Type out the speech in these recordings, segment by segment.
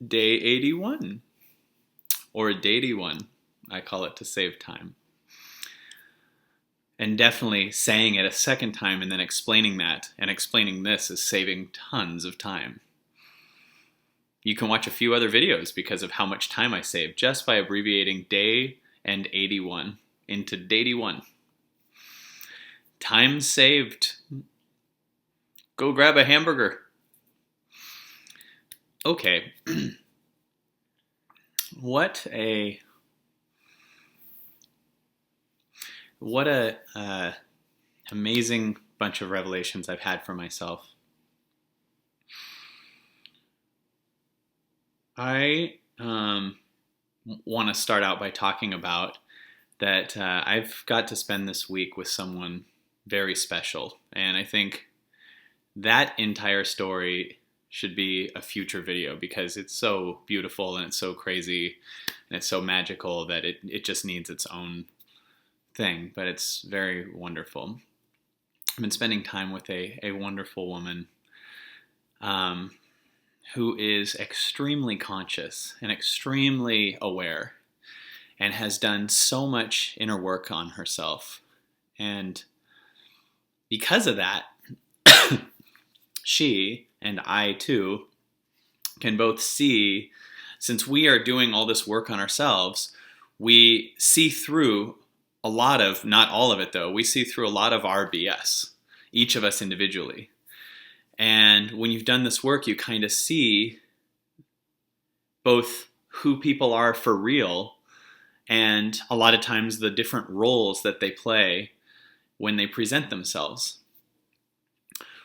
day 81, or day 1, I call it to save time. And definitely saying it a second time and then explaining that and explaining this is saving tons of time. You can watch a few other videos because of how much time I saved just by abbreviating day and 81 into day 1. Time saved. Go grab a hamburger. Okay. What a amazing bunch of revelations I've had for myself. I want to start out by talking about that I've got to spend this week with someone very special, and I think that entire story should be a future video because it's so beautiful and it's so crazy and it's so magical that it just needs its own thing, but it's very wonderful. I've been spending time with a wonderful woman who is extremely conscious and extremely aware and has done so much inner work on herself. And because of that, she and I too can both see, since we are doing all this work on ourselves, we see through a lot of, not all of it though, we see through a lot of our BS, each of us individually. And when you've done this work, you kind of see both who people are for real and a lot of times the different roles that they play when they present themselves.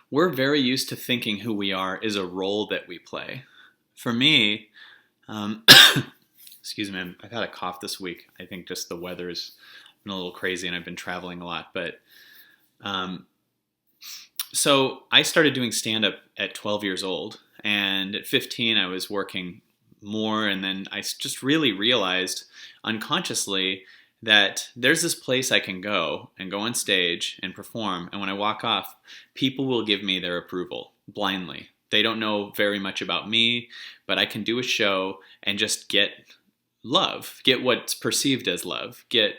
We're very used to thinking who we are is a role that we play. For me, excuse me, I've had a cough this week. I think just the weather's been a little crazy and I've been traveling a lot. But so I started doing stand-up at 12 years old. And at 15, I was working more. And then I just really realized unconsciously that there's this place I can go and go on stage and perform. And when I walk off, people will give me their approval blindly. They don't know very much about me, but I can do a show and just get love, get what's perceived as love, get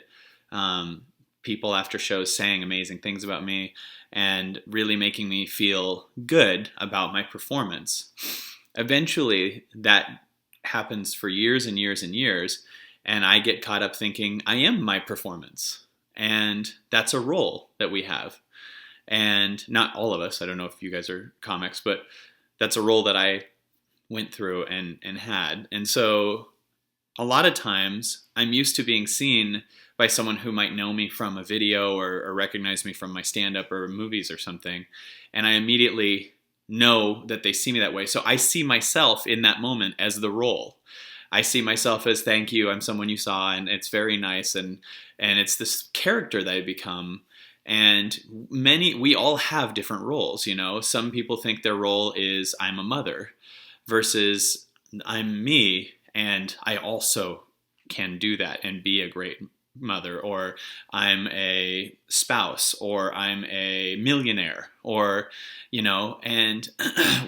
people after shows saying amazing things about me and really making me feel good about my performance. Eventually, that happens for years and years and years. And I get caught up thinking I am my performance. And that's a role that we have. And not all of us, I don't know if you guys are comics, but that's a role that I went through and had. And so a lot of times I'm used to being seen by someone who might know me from a video or recognize me from my stand-up or movies or something. And I immediately know that they see me that way. So I see myself in that moment as the role. I see myself as, thank you, I'm someone you saw, and it's very nice, and it's this character that I become. And we all have different roles, you know. Some people think their role is I'm a mother versus I'm me, and I also can do that and be a great mother, or I'm a spouse, or I'm a millionaire, or, you know. And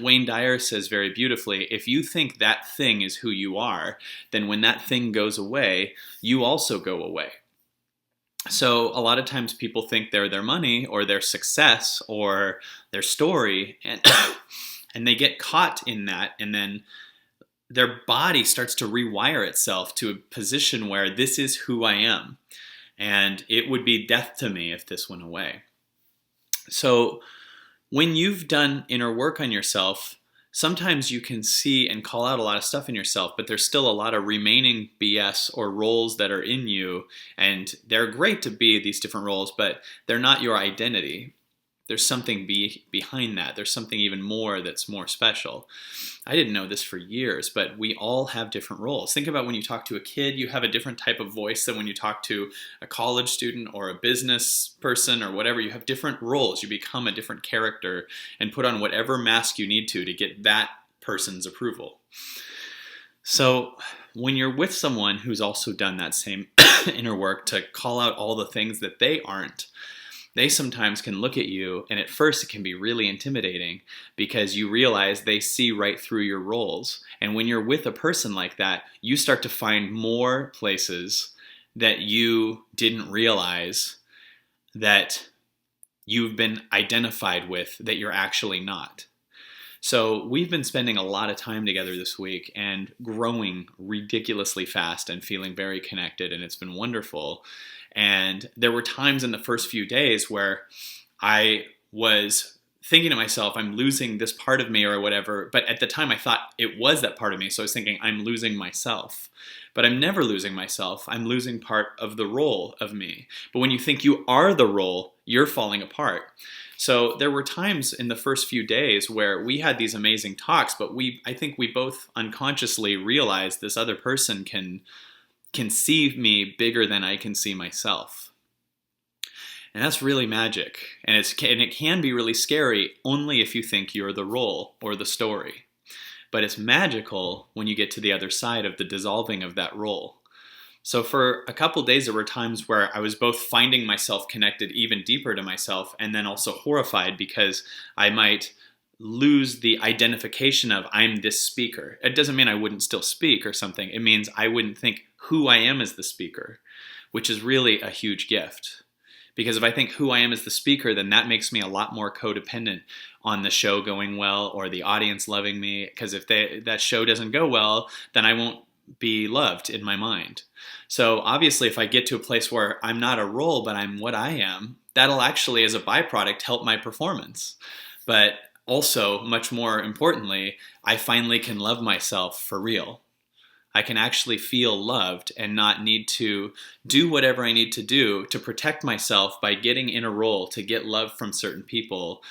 Wayne Dyer says very beautifully, if you think that thing is who you are, then when that thing goes away, you also go away. So a lot of times people think they're their money or their success or their story, and and they get caught in that, and then their body starts to rewire itself to a position where this is who I am. And it would be death to me if this went away. So when you've done inner work on yourself, sometimes you can see and call out a lot of stuff in yourself, but there's still a lot of remaining BS or roles that are in you. And they're great to be these different roles, but they're not your identity. There's something behind that. There's something even more that's more special. I didn't know this for years, but we all have different roles. Think about when you talk to a kid, you have a different type of voice than when you talk to a college student or a business person or whatever. You have different roles. You become a different character and put on whatever mask you need to get that person's approval. So when you're with someone who's also done that same inner work to call out all the things that they aren't, they sometimes can look at you, and at first it can be really intimidating because you realize they see right through your roles. And when you're with a person like that, you start to find more places that you didn't realize that you've been identified with that you're actually not. So we've been spending a lot of time together this week and growing ridiculously fast and feeling very connected, and it's been wonderful. And there were times in the first few days where I was thinking to myself, I'm losing this part of me or whatever. But at the time I thought it was that part of me. So I was thinking, I'm losing myself. But I'm never losing myself. I'm losing part of the role of me. But when you think you are the role, you're falling apart. So there were times in the first few days where we had these amazing talks, but I think we both unconsciously realized this other person can see me bigger than I can see myself. And that's really magic. And it can be really scary only if you think you're the role or the story. But it's magical when you get to the other side of the dissolving of that role. So for a couple days, there were times where I was both finding myself connected even deeper to myself and then also horrified because I might lose the identification of I'm this speaker. It doesn't mean I wouldn't still speak or something. It means I wouldn't think who I am as the speaker, which is really a huge gift. Because if I think who I am as the speaker, then that makes me a lot more codependent on the show going well or the audience loving me. Because if that show doesn't go well, then I won't be loved in my mind. So obviously, if I get to a place where I'm not a role, but I'm what I am, that'll actually, as a byproduct, help my performance. But also, much more importantly, I finally can love myself for real. I can actually feel loved and not need to do whatever I need to do to protect myself by getting in a role to get love from certain people,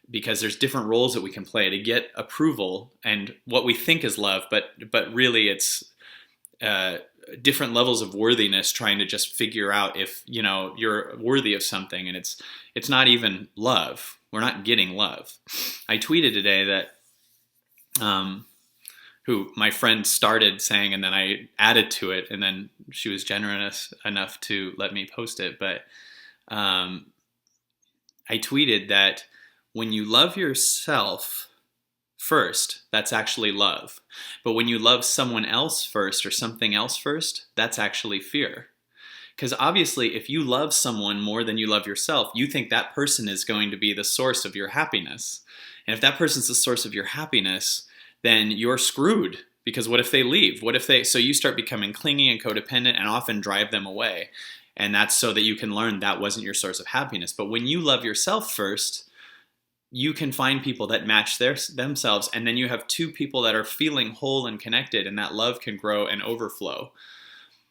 because there's different roles that we can play to get approval and what we think is love, but really it's different levels of worthiness, trying to just figure out if you're worthy of something, and it's not even love. We're not getting love. I tweeted today that who my friend started saying, and then I added to it, and then she was generous enough to let me post it. But I tweeted that when you love yourself first, that's actually love. But when you love someone else first or something else first, that's actually fear. Because obviously, if you love someone more than you love yourself, you think that person is going to be the source of your happiness. And if that person's the source of your happiness, then you're screwed, because what if they leave? So you start becoming clingy and codependent and often drive them away. And that's so that you can learn that wasn't your source of happiness. But when you love yourself first, you can find people that match themselves, and then you have two people that are feeling whole and connected, and that love can grow and overflow.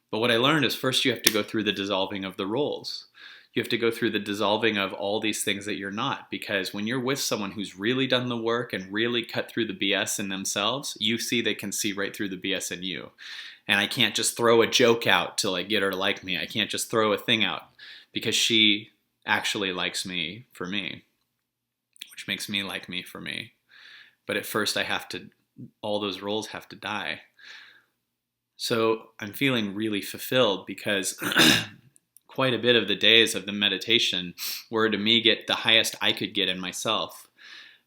But what I learned is first you have to go through the dissolving of the roles. You have to go through the dissolving of all these things that you're not, because when you're with someone who's really done the work and really cut through the BS in themselves, you see they can see right through the BS in you. And I can't just throw a joke out to get her to like me. I can't just throw a thing out because she actually likes me for me, which makes me like me for me. But at first all those roles have to die. So I'm feeling really fulfilled because quite a bit of the days of the meditation were to me get the highest I could get in myself.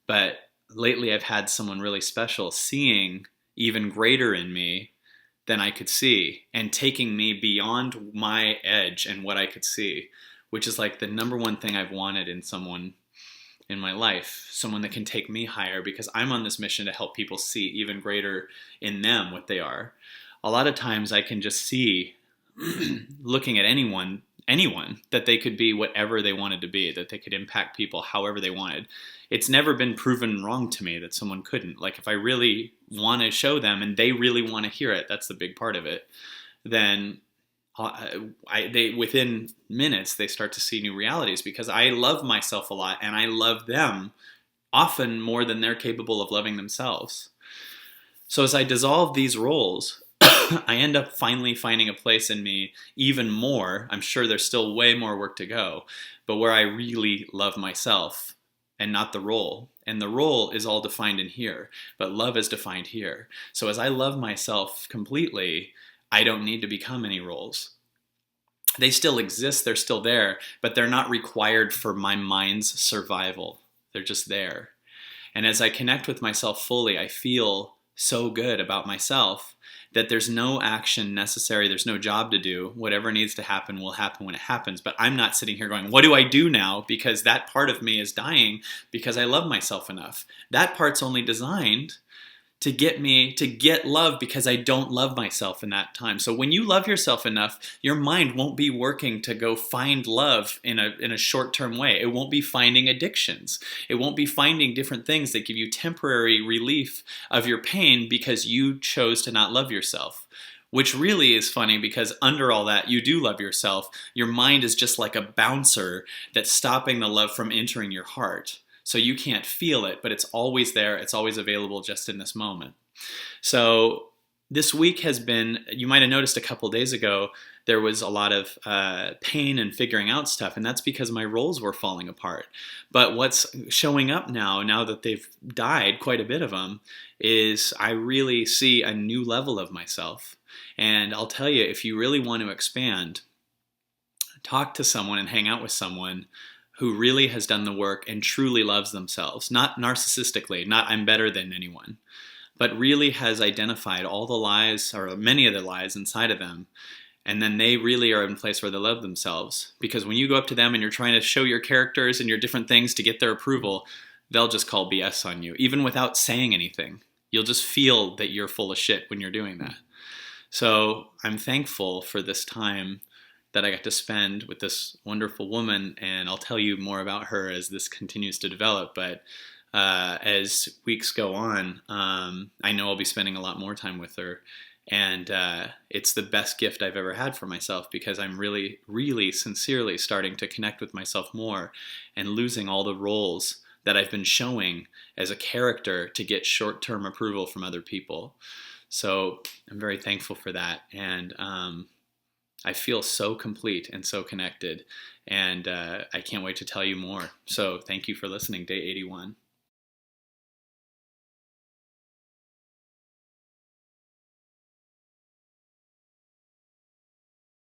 But lately I've had someone really special seeing even greater in me than I could see and taking me beyond my edge and what I could see, which is like the number one thing I've wanted in someone in my life, someone that can take me higher, because I'm on this mission to help people see even greater in them what they are. A lot of times I can just see looking at anyone, that they could be whatever they wanted to be, that they could impact people however they wanted. It's never been proven wrong to me that someone couldn't. Like if I really want to show them and they really want to hear it, that's the big part of it, then they within minutes they start to see new realities, because I love myself a lot and I love them often more than they're capable of loving themselves. So as I dissolve these roles, I end up finally finding a place in me even more. I'm sure there's still way more work to go, but where I really love myself and not the role. And the role is all defined in here, but love is defined here. So as I love myself completely, I don't need to become any roles. they still exist, they're still there, but they're not required for my mind's survival. They're just there. And as I connect with myself fully, I feel so good about myself that there's no action necessary. There's no job to do. Whatever needs to happen will happen when it happens. But I'm not sitting here going, what do I do now? Because that part of me is dying because I love myself enough. That part's only designed to get me to get love because I don't love myself in that time. So when you love yourself enough, your mind won't be working to go find love in a short-term way. It won't be finding addictions. It won't be finding different things that give you temporary relief of your pain because you chose to not love yourself. Which really is funny because under all that, you do love yourself. Your mind is just like a bouncer that's stopping the love from entering your heart. So you can't feel it, but it's always there. It's always available just in this moment. So this week has been, you might have noticed a couple days ago, there was a lot of pain and figuring out stuff, and that's because my roles were falling apart. But what's showing up now that they've died, quite a bit of them, is I really see a new level of myself. And I'll tell you, if you really want to expand, talk to someone and hang out with someone who really has done the work and truly loves themselves, not narcissistically, not I'm better than anyone, but really has identified all the lies or many of the lies inside of them. And then they really are in a place where they love themselves. Because when you go up to them and you're trying to show your characters and your different things to get their approval, they'll just call BS on you, even without saying anything. You'll just feel that you're full of shit when you're doing that. So I'm thankful for this time that I got to spend with this wonderful woman, and I'll tell you more about her as this continues to develop. But as weeks go on, I know I'll be spending a lot more time with her, and it's the best gift I've ever had for myself because I'm really, really sincerely starting to connect with myself more and losing all the roles that I've been showing as a character to get short-term approval from other people. So I'm very thankful for that, and I feel so complete and so connected, and I can't wait to tell you more. So thank you for listening, Day 81.